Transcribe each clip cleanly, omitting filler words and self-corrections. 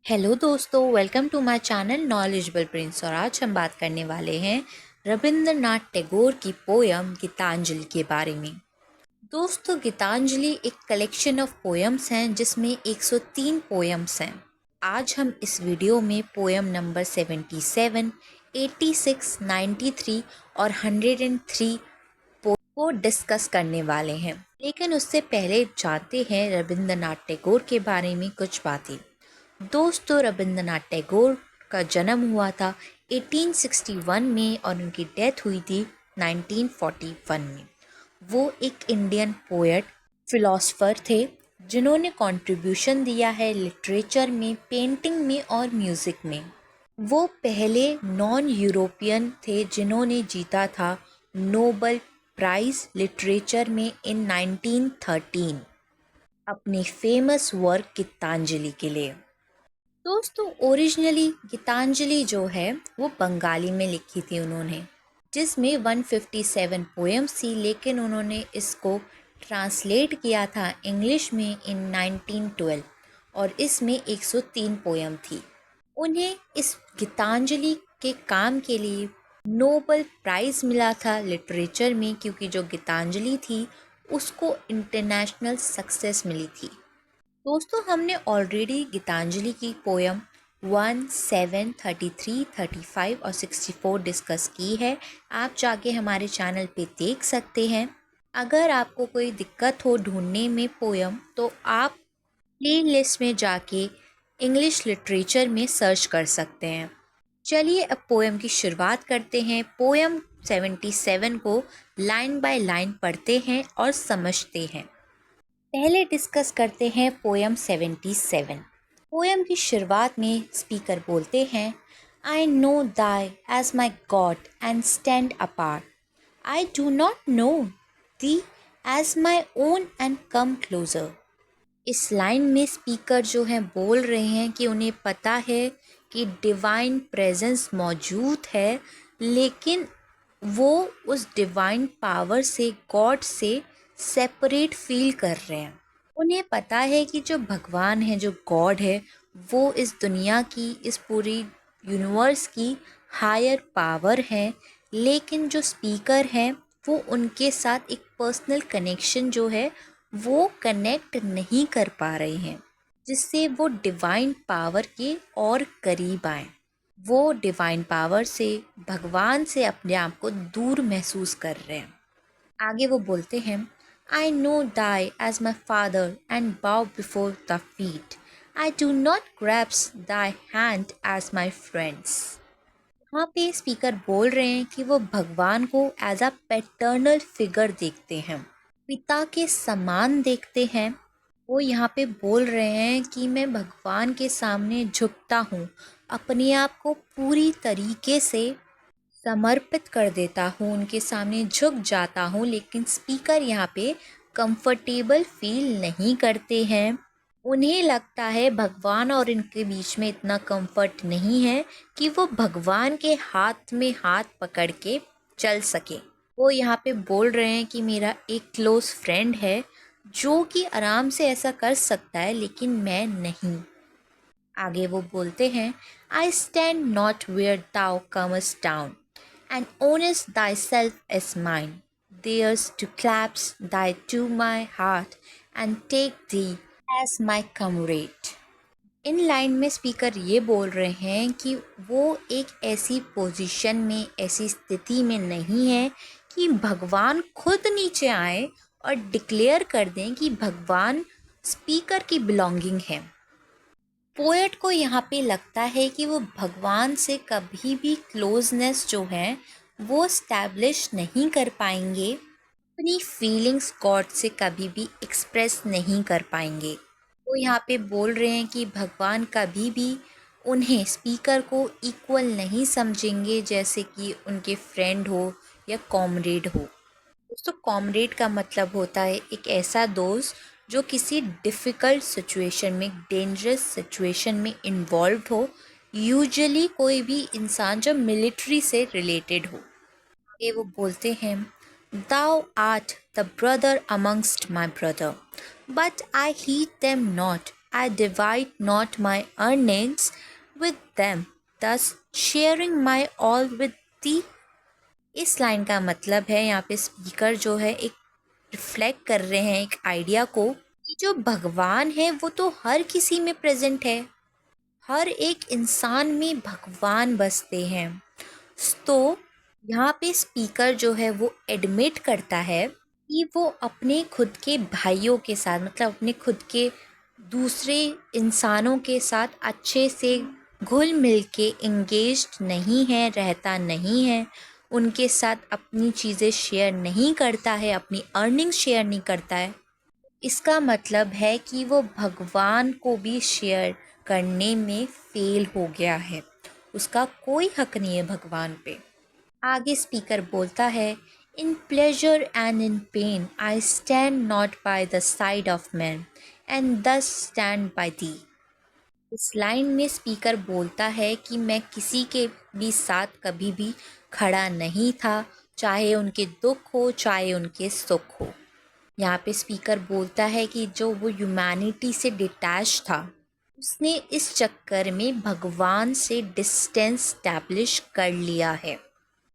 Hello दोस्तों, welcome to my channel Knowledgeable Prince. और आज हम बात करने वाले हैं रविंद्रनाथ टैगोर की पोयम गीतांजलि के बारे में। दोस्तों, गीतांजलि एक कलेक्शन ऑफ पोयम्स हैं जिसमें 103 पोयम्स हैं। आज हम इस वीडियो में पोयम नंबर 77, 86, 93 और 103 को डिस्कस करने वाले हैं। लेकिन उससे पहले जानते हैं रविंद्रनाथ टैगोर के बारे में कुछ बातें। दोस्तों, रविंद्रनाथ टैगोर का जन्म हुआ था 1861 में और उनकी डेथ हुई थी 1941 में। वो एक इंडियन पोएट, फिलोसोफर थे जिन्होंने कंट्रीब्यूशन दिया है लिटरेचर में, पेंटिंग में और म्यूज़िक में। वो पहले नॉन यूरोपियन थे जिन्होंने जीता था नोबेल प्राइज़ लिटरेचर में इन 1913 अपनी फेमस वर्क गीतांजलि के लिए। दोस्तों, ओरिजिनली गीतांजलि जो है वो बंगाली में लिखी थी उन्होंने, जिसमें 157 पोएम्स थी, लेकिन उन्होंने इसको ट्रांसलेट किया था इंग्लिश में इन 1912 और इसमें 103 पोएम थी। उन्हें इस गीतांजलि के काम के लिए नोबेल प्राइज़ मिला था लिटरेचर में, क्योंकि जो गीतांजलि थी उसको इंटरनेशनल सक्सेस मिली थी। दोस्तों, हमने ऑलरेडी गीतांजलि की पोयम 1, 7, 33, 35 और 64 डिस्कस की है। आप जाके हमारे चैनल पे देख सकते हैं। अगर आपको कोई दिक्कत हो ढूंढने में पोयम, तो आप प्ले लिस्ट में जाके इंग्लिश लिटरेचर में सर्च कर सकते हैं। चलिए अब पोयम की शुरुआत करते हैं। पोयम 77 को लाइन बाय लाइन पढ़ते हैं और समझते हैं। पहले डिस्कस करते हैं पोयम 77। पोयम की शुरुआत में स्पीकर बोलते हैं, I know thy as my God and stand apart. I do not know thee as my own and come closer. इस लाइन में स्पीकर जो हैं बोल रहे हैं कि उन्हें पता है कि डिवाइन प्रेजेंस मौजूद है, लेकिन वो उस डिवाइन पावर से, गॉड से सेपरेट फील कर रहे हैं। उन्हें पता है कि जो भगवान है, जो गॉड है, वो इस दुनिया की, इस पूरी यूनिवर्स की हायर पावर है, लेकिन जो स्पीकर हैं वो उनके साथ एक पर्सनल कनेक्शन जो है वो कनेक्ट नहीं कर पा रहे हैं, जिससे वो डिवाइन पावर के और करीब आए। वो डिवाइन पावर से, भगवान से अपने आप को दूर महसूस कर रहे हैं। आगे वो बोलते हैं, I know thy as my father and bow before thy feet. I do not grasp thy hand as my friends. यहाँ पे स्पीकर बोल रहे हैं कि वो भगवान को एज अ पैटर्नल फिगर देखते हैं, पिता के समान देखते हैं। वो यहाँ पे बोल रहे हैं कि मैं भगवान के सामने झुकता हूँ, अपने आप को पूरी तरीके से समर्पित कर देता हूँ, उनके सामने झुक जाता हूँ। लेकिन स्पीकर यहाँ पे कंफर्टेबल फील नहीं करते हैं। उन्हें लगता है भगवान और इनके बीच में इतना कंफर्ट नहीं है कि वो भगवान के हाथ में हाथ पकड़ के चल सके। वो यहाँ पे बोल रहे हैं कि मेरा एक क्लोज फ्रेंड है जो कि आराम से ऐसा कर सकता है, लेकिन मैं नहीं। आगे वो बोलते हैं, I stand not where thou comest down and ownest thyself as mine, theirs to clasp thy to my heart and take thee as my comrade। In line में स्पीकर ये बोल रहे हैं कि वो एक ऐसी पोजीशन में, ऐसी स्थिति में नहीं है कि भगवान खुद नीचे आए और डिक्लेयर कर दें कि भगवान स्पीकर की बिलोंगिंग है। पोएट को यहाँ पे लगता है कि वो भगवान से कभी भी क्लोजनेस जो है वो स्टैब्लिश नहीं कर पाएंगे, अपनी फीलिंग्स गॉड से कभी भी एक्सप्रेस नहीं कर पाएंगे। वो यहाँ पे बोल रहे हैं कि भगवान कभी भी उन्हें, स्पीकर को इक्वल नहीं समझेंगे, जैसे कि उनके फ्रेंड हो या कॉमरेड हो। दोस्तों, कॉमरेड का मतलब होता है एक ऐसा दोस्त जो किसी डिफ़िकल्ट सिचुएशन में, डेंजरस सिचुएशन में इन्वॉल्व हो। यूजुअली कोई भी इंसान जो मिलिट्री से रिलेटेड हो। आगे वो बोलते हैं, Thou art the brother amongst my brother, but I heed them not, I divide not my earnings with them, thus sharing my all with thee. इस लाइन का मतलब है, यहाँ पे स्पीकर जो है एक रिफ्लेक्ट कर रहे हैं एक आइडिया को कि जो भगवान है वो तो हर किसी में प्रेजेंट है, हर एक इंसान में भगवान बसते हैं। तो यहाँ पे स्पीकर जो है वो एडमिट करता है कि वो अपने खुद के भाइयों के साथ, मतलब अपने खुद के दूसरे इंसानों के साथ अच्छे से घुल मिल के इंगेज्ड नहीं है, रहता नहीं है, उनके साथ अपनी चीज़ें शेयर नहीं करता है, अपनी अर्निंग शेयर नहीं करता है। इसका मतलब है कि वो भगवान को भी शेयर करने में फेल हो गया है, उसका कोई हक नहीं है भगवान पे। आगे स्पीकर बोलता है, in pleasure and in pain I stand not by the side of man and thus stand by thee. इस लाइन में स्पीकर बोलता है कि मैं किसी के भी साथ कभी भी खड़ा नहीं था, चाहे उनके दुख हो चाहे उनके सुख हो। यहाँ पे स्पीकर बोलता है कि जो वो ह्यूमैनिटी से डिटैच था, उसने इस चक्कर में भगवान से डिस्टेंस स्टैब्लिश कर लिया है।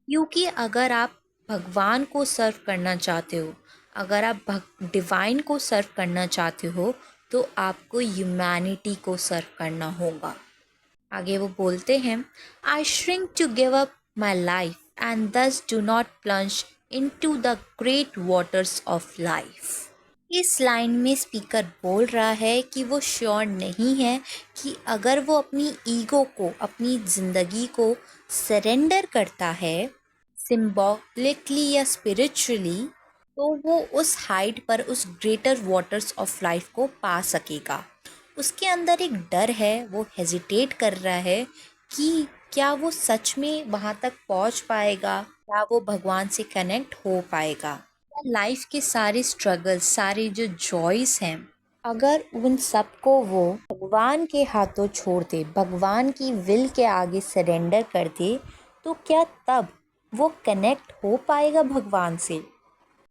क्योंकि अगर आप भगवान को सर्व करना चाहते हो, अगर आप डिवाइन को सर्व करना चाहते हो, तो आपको ह्यूमैनिटी को सर्व करना होगा। आगे वो बोलते हैं, I shrink to give up my life and thus do not plunge into the great waters of life. इस लाइन में स्पीकर बोल रहा है कि वो श्योर नहीं है कि अगर वो अपनी ईगो को, अपनी ज़िंदगी को सरेंडर करता है सिम्बॉलिकली या स्पिरिचुअली, तो वो उस हाइट पर, उस ग्रेटर वाटर्स ऑफ लाइफ को पा सकेगा। उसके अंदर एक डर है, वो हेजिटेट कर रहा है कि क्या वो सच में वहाँ तक पहुँच पाएगा, क्या वो भगवान से कनेक्ट हो पाएगा। लाइफ के सारे स्ट्रगल्स, सारे जो जॉयस हैं, अगर उन सबको वो भगवान के हाथों छोड़ दे, भगवान की विल के आगे सरेंडर कर दे, तो क्या तब वो कनेक्ट हो पाएगा भगवान से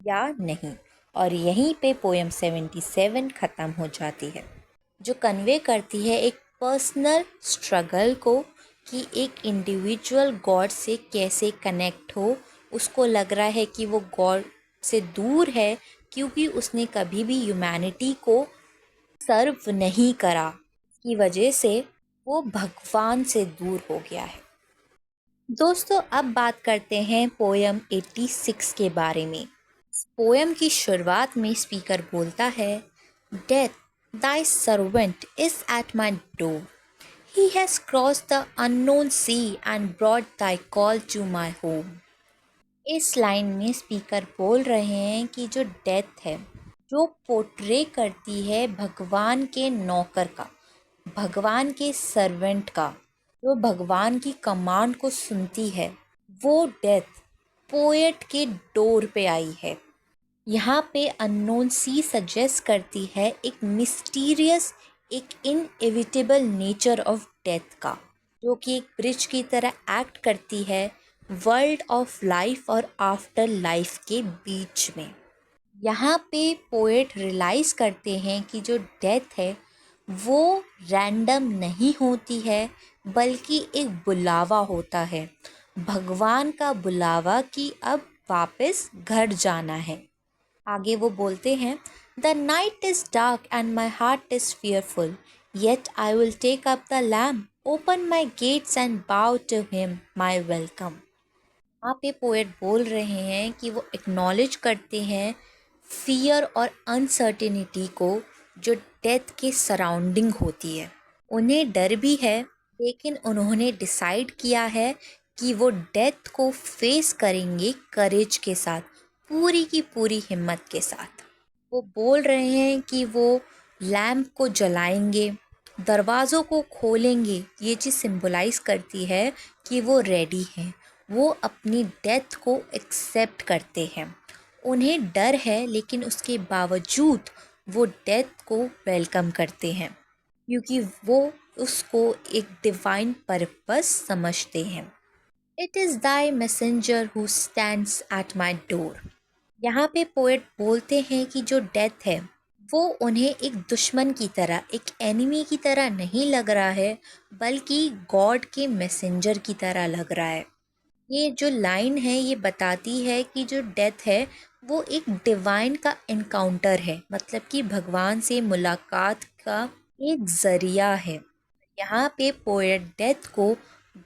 या नहीं। और यहीं पे पोएम 77 ख़त्म हो जाती है, जो कन्वे करती है एक पर्सनल स्ट्रगल को कि एक इंडिविजुअल गॉड से कैसे कनेक्ट हो। उसको लग रहा है कि वो गॉड से दूर है क्योंकि उसने कभी भी ह्यूमैनिटी को सर्व नहीं करा, की वजह से वो भगवान से दूर हो गया है। दोस्तों, अब बात करते हैं पोएम 86 के बारे में। पोएम की शुरुआत में स्पीकर बोलता है, death thy servant is at my door, he has crossed the unknown sea and brought thy call to my home। इस लाइन में स्पीकर बोल रहे हैं कि जो डेथ है, जो पोर्ट्रे करती है भगवान के नौकर का, भगवान के सर्वेंट का, जो भगवान की कमांड को सुनती है, वो डेथ पोएट के डोर पे आई है। यहाँ पे अननोन सी सजेस्ट करती है एक मिस्टीरियस, एक इनएविटेबल नेचर ऑफ डेथ का, जो कि एक ब्रिज की तरह एक्ट करती है वर्ल्ड ऑफ लाइफ और आफ्टर लाइफ के बीच में। यहाँ पे पोएट रियलाइज़ करते हैं कि जो डेथ है वो रैंडम नहीं होती है, बल्कि एक बुलावा होता है, भगवान का बुलावा कि अब वापस घर जाना है। आगे वो बोलते हैं, the night is dark and my heart is fearful, yet I will take up the lamp, open my gates and bow to him my welcome. यहाँ पे पोएट बोल रहे हैं कि वो एक्नॉलेज करते हैं फियर और अनसर्टेनिटी को जो डेथ के सराउंडिंग होती है। उन्हें डर भी है, लेकिन उन्होंने डिसाइड किया है कि वो डेथ को फेस करेंगे करेज के साथ, पूरी की पूरी हिम्मत के साथ। वो बोल रहे हैं कि वो लैम्प को जलाएंगे, दरवाज़ों को खोलेंगे। ये चीज़ सिंबलाइज करती है कि वो रेडी हैं, वो अपनी डेथ को एक्सेप्ट करते हैं। उन्हें डर है, लेकिन उसके बावजूद वो डेथ को वेलकम करते हैं, क्योंकि वो उसको एक डिवाइन पर्पस समझते हैं। It is Dai messenger who stands at my door. यहाँ पे पोएट बोलते हैं कि जो डेथ है वो उन्हें एक दुश्मन की तरह, एक एनिमी की तरह नहीं लग रहा है, बल्कि गॉड के मैसेंजर की तरह लग रहा है। ये जो लाइन है ये बताती है कि जो डेथ है वो एक डिवाइन का इनकाउंटर है, मतलब कि भगवान से मुलाकात का एक ज़रिया है। यहाँ पे पोएट डेथ को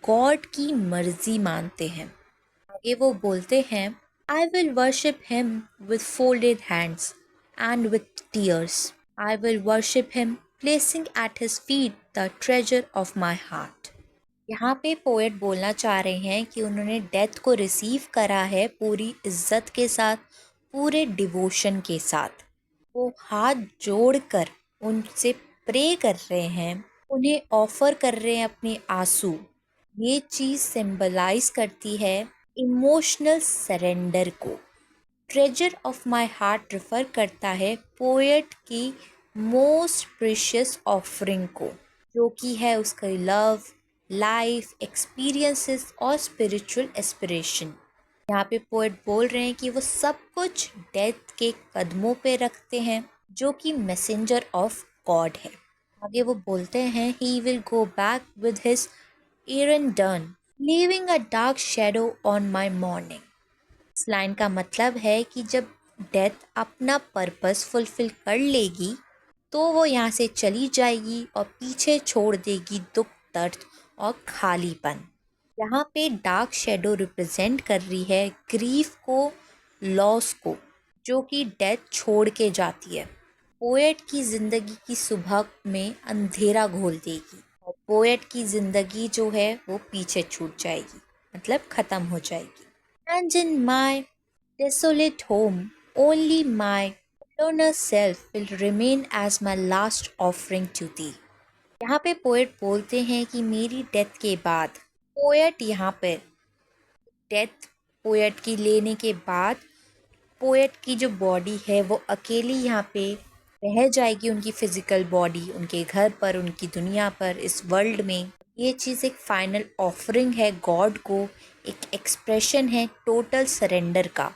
गॉड की मर्जी मानते हैं। आगे वो बोलते हैं, I will worship him with folded hands and with tears. I will worship him placing at his feet the treasure of my heart. यहाँ पे पोएट बोलना चाह रहे हैं कि उन्होंने डेथ को रिसीव करा है पूरी इज्जत के साथ, पूरे डिवोशन के साथ। वो हाथ जोड़कर उनसे प्रे कर रहे हैं, उन्हें ऑफर कर रहे हैं अपने आंसू। ये चीज़ सिंबलाइज करती है इमोशनल सरेंडर को। Treasure of my heart refer करता है पोएट की मोस्ट प्रीशियस ऑफरिंग को, जो कि है उसका लव, लाइफ एक्सपीरियंसेस और स्पिरिचुअल एस्पिरेशन। यहाँ पे पोएट बोल रहे हैं कि वो सब कुछ डेथ के कदमों पे रखते हैं, जो कि मैसेंजर ऑफ गॉड है। आगे वो बोलते हैं, he will go back with his errand done, leaving a dark shadow on my morning. इस लाइन का मतलब है कि जब डेथ अपना पर्पस फुलफिल कर लेगी तो वो यहाँ से चली जाएगी और पीछे छोड़ देगी दुख, दर्द और खालीपन। यहाँ पे डार्क शेडो रिप्रेजेंट कर रही है ग्रीफ को, लॉस को, जो कि डेथ छोड़ के जाती है। पोएट की ज़िंदगी की सुबह में अंधेरा घोल देगी और पोएट की ज़िंदगी जो है वो पीछे छूट जाएगी, मतलब ख़त्म हो जाएगी। And in my desolate home, only my eternal self will remain as my last offering to thee. यहाँ पे पोएट बोलते हैं कि मेरी डेथ के बाद, पोएट यहाँ पे डेथ पोएट की लेने के बाद पोएट की जो बॉडी है वो अकेली यहाँ पे रह जाएगी, उनकी फिजिकल बॉडी उनके घर पर, उनकी दुनिया पर, इस वर्ल्ड में। ये चीज़ एक फाइनल ऑफरिंग है गॉड को, एक एक्सप्रेशन है टोटल सरेंडर का।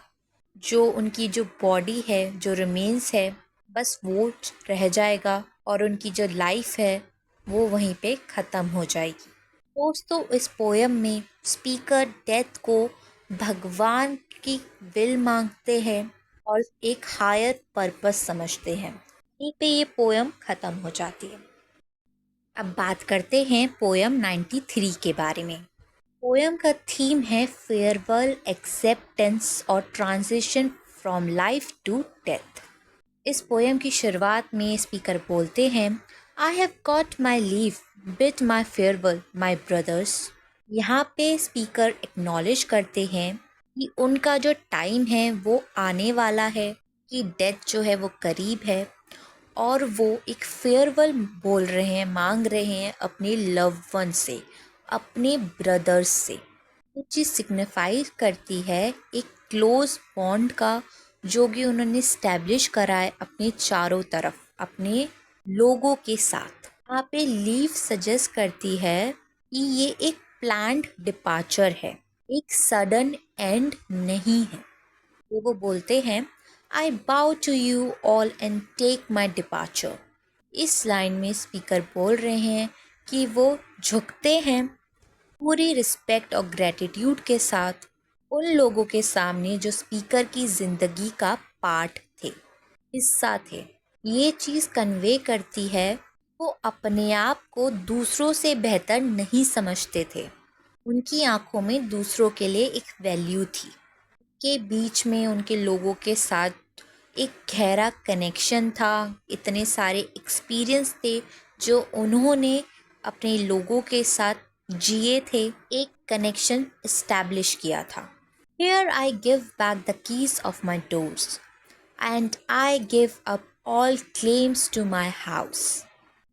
जो उनकी जो बॉडी है, जो रिमेन्स है, बस वो रह जाएगा और उनकी जो लाइफ है वो वहीं पे ख़त्म हो जाएगी। दोस्तों, इस पोयम में स्पीकर डेथ को भगवान की विल मांगते हैं और एक हायर पर्पस समझते हैं। यहीं पे ये पोयम ख़त्म हो जाती है। अब बात करते हैं पोयम 93 के बारे में। पोयम का थीम है फेयरवेल, एक्सेप्टेंस और transition from life to death. इस पोयम की शुरुआत में स्पीकर बोलते हैं, I have got my leave, bid my farewell my brothers. यहाँ पे स्पीकर एक्नॉलेज करते हैं कि उनका जो टाइम है वो आने वाला है, कि डेथ जो है वो करीब है, और वो एक फेयरवेल बोल रहे हैं, मांग रहे हैं अपने लव वन से, अपने ब्रदर्स से। ये चीज़ सिग्निफाई करती है एक क्लोज बॉन्ड का, जो कि उन्होंने स्टैब्लिश करा है अपने चारों तरफ, अपने लोगों के साथ। यहाँ पे लीव सजेस्ट करती है कि ये एक प्लान्ड डिपार्चर है, एक सडन एंड नहीं है। तो वो बोलते हैं, I bow to you all and take my departure. इस लाइन में स्पीकर बोल रहे हैं कि वो झुकते हैं पूरी रिस्पेक्ट और ग्रेटिट्यूड के साथ उन लोगों के सामने जो स्पीकर की ज़िंदगी का पार्ट थे, हिस्सा थे। ये चीज़ कन्वे करती है वो अपने आप को दूसरों से बेहतर नहीं समझते थे। उनकी आंखों में दूसरों के लिए एक वैल्यू थी। के बीच में उनके लोगों के साथ एक गहरा कनेक्शन था, इतने सारे एक्सपीरियंस थे जो उन्होंने अपने लोगों के साथ जिए थे, एक कनेक्शन इस्टेब्लिश किया था। Here I give back the keys of my doors and I give up all claims to my house.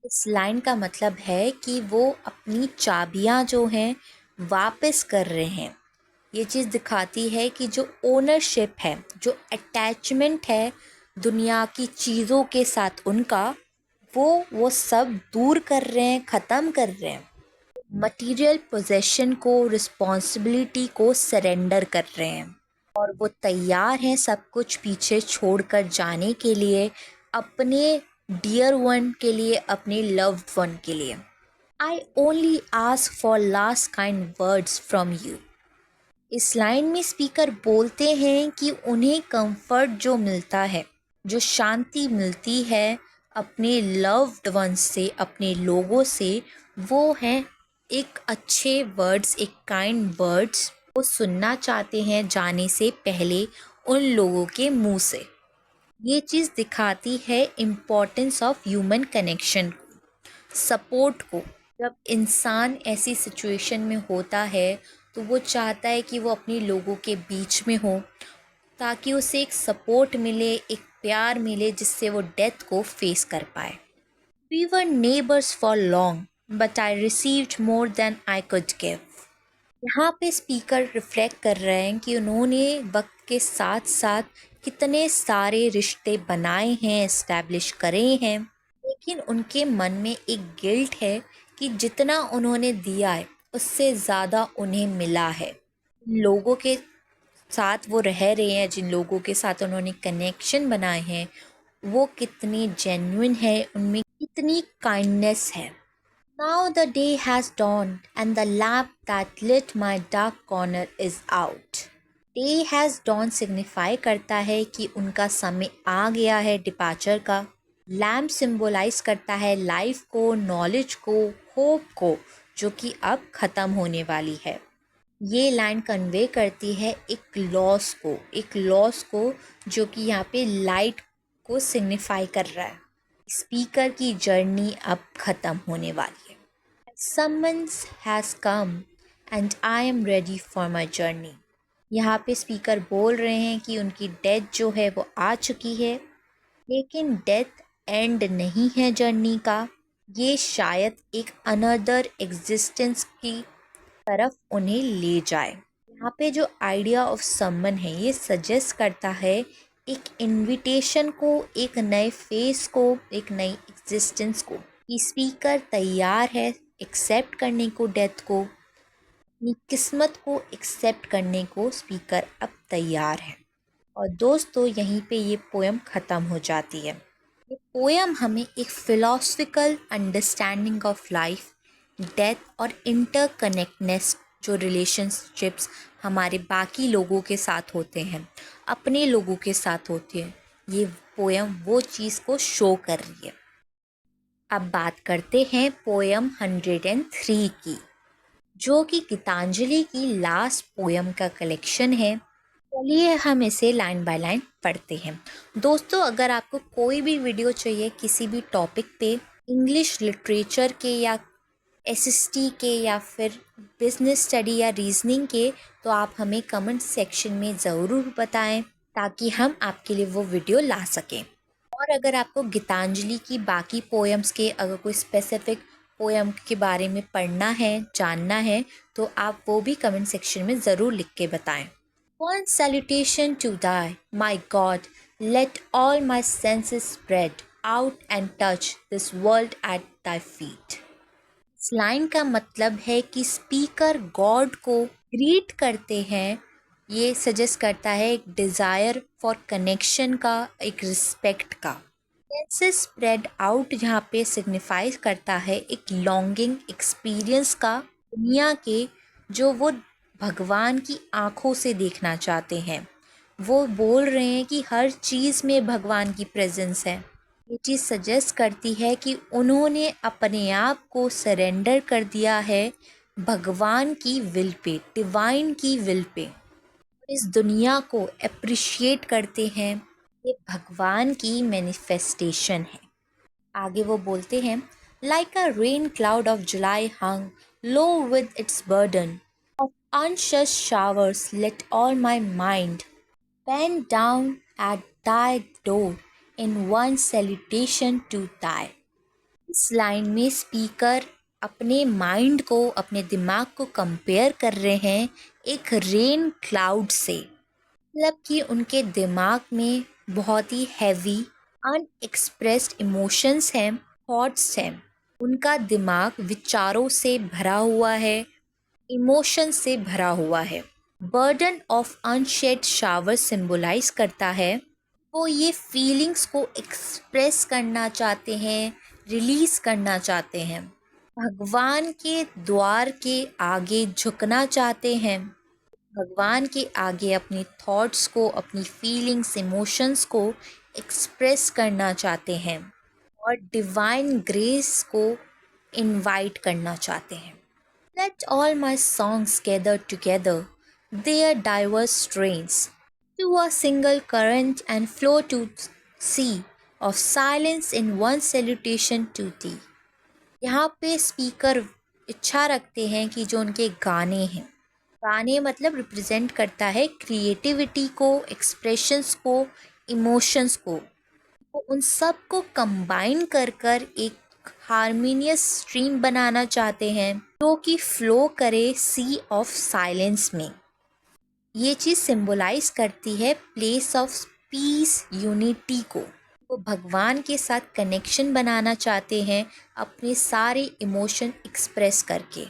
इस लाइन का मतलब है कि वो अपनी चाबियां जो हैं वापस कर रहे हैं। ये चीज़ दिखाती है कि जो ओनरशिप है, जो अटैचमेंट है दुनिया की चीज़ों के साथ उनका, वो सब दूर कर रहे हैं, ख़त्म कर रहे हैं। मटीरियल पोजेशन को, रिस्पॉन्सिबिलिटी को सरेंडर कर रहे हैं और वो तैयार हैं सब कुछ पीछे छोड़कर जाने के लिए, अपने डियर वन के लिए, अपने लव्ड वन के लिए। I only ask for last kind words from you. इस लाइन में स्पीकर बोलते हैं कि उन्हें कंफर्ट जो मिलता है, जो शांति मिलती है अपने लव्ड वंस से, अपने लोगों से, वो है एक अच्छे वर्ड्स, एक काइंड वर्ड्स। वो सुनना चाहते हैं जाने से पहले उन लोगों के मुंह से। ये चीज़ दिखाती है importance of human connection, support को। जब इंसान ऐसी सिचुएशन में होता है तो वो चाहता है कि वो अपने लोगों के बीच में हो, ताकि उसे एक सपोर्ट मिले, एक प्यार मिले, जिससे वो डेथ को फेस कर पाए। We were neighbours for long but I received more than I could give. यहाँ पे स्पीकर रिफ्लेक्ट कर रहे हैं कि उन्होंने वक्त के साथ साथ कितने सारे रिश्ते बनाए हैं, इस्टेब्लिश करे हैं, लेकिन उनके मन में एक गिल्ट है कि जितना उन्होंने दिया है उससे ज़्यादा उन्हें मिला है। लोगों के साथ वो रह रहे हैं, जिन लोगों के साथ उन्होंने कनेक्शन बनाए हैं, वो कितने जेन्युइन है, उनमें कितनी काइंडनेस है। Now the day has dawned and the lamp that lit my dark corner is out. Day has dawned signify करता है कि उनका समय आ गया है डिपार्चर का। लैम्प सिंबलाइज करता है लाइफ को, नॉलेज को, होप को, जो कि अब ख़त्म होने वाली है। ये लाइन कन्वे करती है एक लॉस को जो कि यहाँ पे लाइट को सिग्निफाई कर रहा है। स्पीकर की जर्नी अब ख़त्म होने वाली है। Summons has come and I am ready for my journey. यहाँ पे स्पीकर बोल रहे हैं कि उनकी डेथ जो है वो आ चुकी है, लेकिन डेथ एंड नहीं है जर्नी का। ये शायद एक अनदर एग्जिस्टेंस की तरफ उन्हें ले जाए। यहाँ पे जो आइडिया ऑफ समन है ये सजेस्ट करता है एक इनविटेशन को, एक नए फेस को, एक नई एग्जिस्टेंस को। स्पीकर तैयार है एक्सेप्ट करने को डेथ को, अपनी किस्मत को एक्सेप्ट करने को स्पीकर अब तैयार है। और दोस्तों यहीं पे ये पोएम ख़त्म हो जाती है। ये पोएम हमें एक फ़िलॉसफिकल अंडरस्टैंडिंग ऑफ लाइफ, डेथ और इंटरकनेक्टनेस, जो रिलेशनशिप्स हमारे बाकी लोगों के साथ होते हैं, अपने लोगों के साथ होते हैं, ये पोएम वो चीज़ को शो कर रही है। अब बात करते हैं पोएम 103 की, जो कि गीतांजलि की लास्ट पोएम का कलेक्शन है। चलिए हम इसे लाइन बाय लाइन पढ़ते हैं। दोस्तों अगर आपको कोई भी वीडियो चाहिए किसी भी टॉपिक पे, इंग्लिश लिटरेचर के या एसएसटी के या फिर बिजनेस स्टडी या रीजनिंग के, तो आप हमें कमेंट सेक्शन में ज़रूर बताएं ताकि हम आपके लिए वो वीडियो ला सकें। और अगर आपको गीतांजलि की बाकी पोएम्स के अगर कोई स्पेसिफिक पोएम के बारे में पढ़ना है, जानना है, तो आप वो भी कमेंट सेक्शन में ज़रूर लिख के बताएं। One salutation to thy, my God, let all my senses spread out and touch this world at thy feet. इस लाइन का मतलब है कि स्पीकर गॉड को ग्रीट करते हैं। ये सजेस्ट करता है एक डिज़ायर फॉर कनेक्शन का, एक रिस्पेक्ट का। सेंसेस स्प्रेड आउट यहाँ पे सिग्निफाई करता है एक लॉन्गिंग एक्सपीरियंस का, दुनिया के जो वो भगवान की आँखों से देखना चाहते हैं। वो बोल रहे हैं कि हर चीज़ में भगवान की प्रेजेंस है। ये चीज़ सजेस्ट करती है कि उन्होंने अपने आप को सरेंडर कर दिया है भगवान की विल पे, डिवाइन की विल पे। इस दुनिया को अप्रिशिएट करते हैं, ये भगवान की मैनिफेस्टेशन है। आगे वो बोलते हैं, like a rain cloud of July hung low with its burden of unshed showers let all my mind bend down at thy door in one salutation to thy। इस लाइन में स्पीकर अपने mind को, अपने दिमाग को compare कर रहे हैं एक रेन क्लाउड से। मतलब कि उनके दिमाग में बहुत ही हैवी अनएक्सप्रेस्ड इमोशंस हैं, थॉट्स हैं। उनका दिमाग विचारों से भरा हुआ है, इमोशंस से भरा हुआ है। Burden of unshed shower symbolize करता है वो ये फीलिंग्स को एक्सप्रेस करना चाहते हैं, रिलीज़ करना चाहते हैं, भगवान के द्वार के आगे झुकना चाहते हैं, भगवान के आगे अपनी थॉट्स को, अपनी फीलिंग्स, इमोशंस को एक्सप्रेस करना चाहते हैं और डिवाइन ग्रेस को इनवाइट करना चाहते हैं। Let all my songs gather together, their diverse strains, to a single current and flow to sea of silence in one salutation to thee. यहाँ पे स्पीकर इच्छा रखते हैं कि जो उनके गाने हैं, गाने मतलब रिप्रेजेंट करता है क्रिएटिविटी को, एक्सप्रेशंस को, इमोशंस को, वो उन सब को कंबाइन कर कर एक हारमोनियस स्ट्रीम बनाना चाहते हैं जो कि फ्लो करे सी ऑफ साइलेंस में। ये चीज़ सिंबलाइज करती है प्लेस ऑफ पीस, यूनिटी को। वो भगवान के साथ कनेक्शन बनाना चाहते हैं अपने सारे इमोशन एक्सप्रेस करके।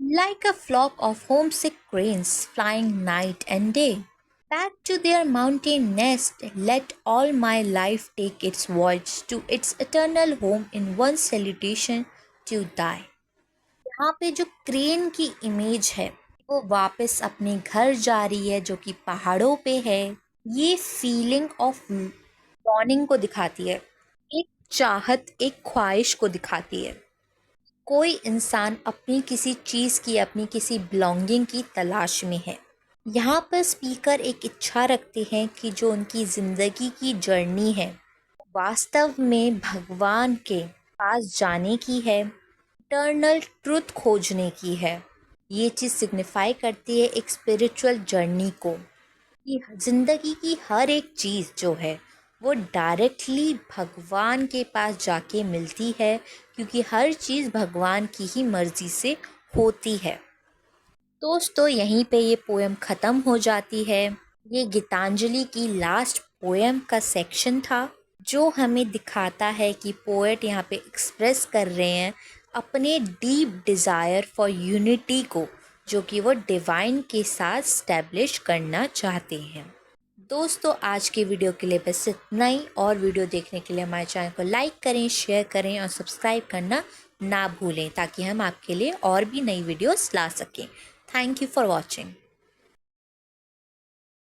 Like a flock of homesick cranes flying night and day back to their mountain nest, let all my life take its voyage to its eternal home in one salutation to die. यहाँ पे जो crane की image है वो वापस अपने घर जा रही है जो कि पहाड़ों पे है। ये फीलिंग ऑफ लॉन्गिंग को दिखाती है, एक चाहत, एक ख्वाहिश को दिखाती है। कोई इंसान अपनी किसी चीज़ की, अपनी किसी बिलोंगिंग की तलाश में है। यहाँ पर स्पीकर एक इच्छा रखते हैं कि जो उनकी ज़िंदगी की जर्नी है वास्तव में भगवान के पास जाने की है, इटर्नल ट्रुथ खोजने की है। ये चीज़ सिग्निफाई करती है एक स्पिरिचुअल जर्नी को, कि ज़िंदगी की हर एक चीज़ जो है वो डायरेक्टली भगवान के पास जाके मिलती है, क्योंकि हर चीज़ भगवान की ही मर्ज़ी से होती है। दोस्तों यहीं पे ये पोएम ख़त्म हो जाती है। ये गीतांजलि की लास्ट पोएम का सेक्शन था जो हमें दिखाता है कि पोएट यहाँ पे एक्सप्रेस कर रहे हैं अपने डीप डिज़ायर फॉर यूनिटी को, जो कि वो डिवाइन के साथ स्टैब्लिश करना चाहते हैं। दोस्तों आज के वीडियो के लिए बस इतना ही, और वीडियो देखने के लिए हमारे चैनल को लाइक करें, शेयर करें और सब्सक्राइब करना ना भूलें ताकि हम आपके लिए और भी नई वीडियोस ला सकें। Thank you for watching.